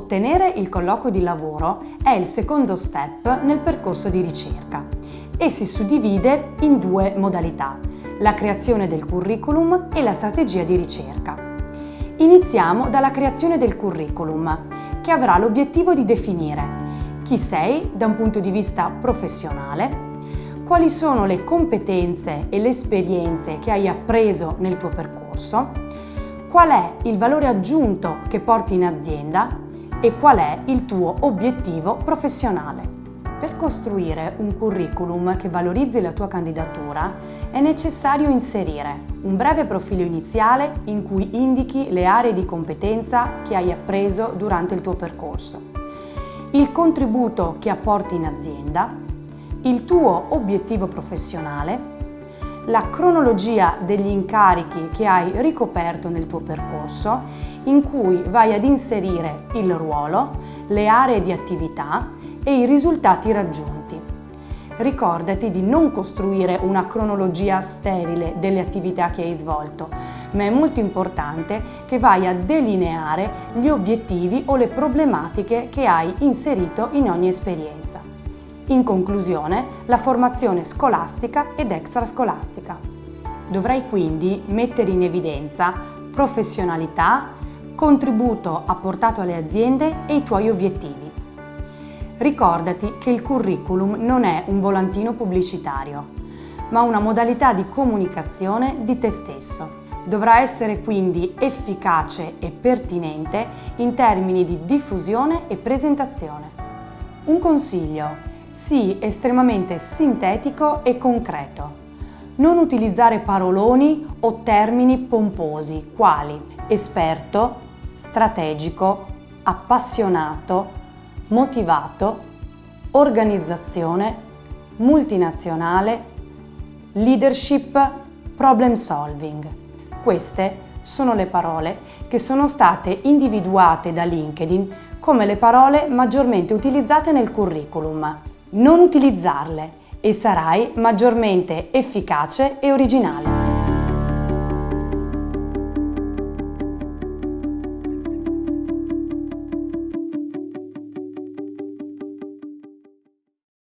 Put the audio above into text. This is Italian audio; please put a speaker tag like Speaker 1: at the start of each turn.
Speaker 1: Ottenere il colloquio di lavoro è il secondo step nel percorso di ricerca e si suddivide in due modalità: la creazione del curriculum e la strategia di ricerca. Iniziamo dalla creazione del curriculum, che avrà l'obiettivo di definire chi sei da un punto di vista professionale, quali sono le competenze e le esperienze che hai appreso nel tuo percorso, qual è il valore aggiunto che porti in azienda e qual è il tuo obiettivo professionale. Per costruire un curriculum che valorizzi la tua candidatura è necessario inserire un breve profilo iniziale in cui indichi le aree di competenza che hai appreso durante il tuo percorso, il contributo che apporti in azienda, il tuo obiettivo professionale, la cronologia degli incarichi che hai ricoperto nel tuo percorso, in cui vai ad inserire il ruolo, le aree di attività e i risultati raggiunti. Ricordati di non costruire una cronologia sterile delle attività che hai svolto, ma è molto importante che vai a delineare gli obiettivi o le problematiche che hai inserito in ogni esperienza. In conclusione, la formazione scolastica ed extrascolastica. Dovrai quindi mettere in evidenza professionalità, contributo apportato alle aziende e i tuoi obiettivi. Ricordati che il curriculum non è un volantino pubblicitario, ma una modalità di comunicazione di te stesso. Dovrà essere quindi efficace e pertinente in termini di diffusione e presentazione. Un consiglio: sii estremamente sintetico e concreto. Non utilizzare paroloni o termini pomposi quali esperto, strategico, appassionato, motivato, organizzazione, multinazionale, leadership, problem solving. Queste sono le parole che sono state individuate da LinkedIn come le parole maggiormente utilizzate nel curriculum. Non utilizzarle e sarai maggiormente efficace e originale.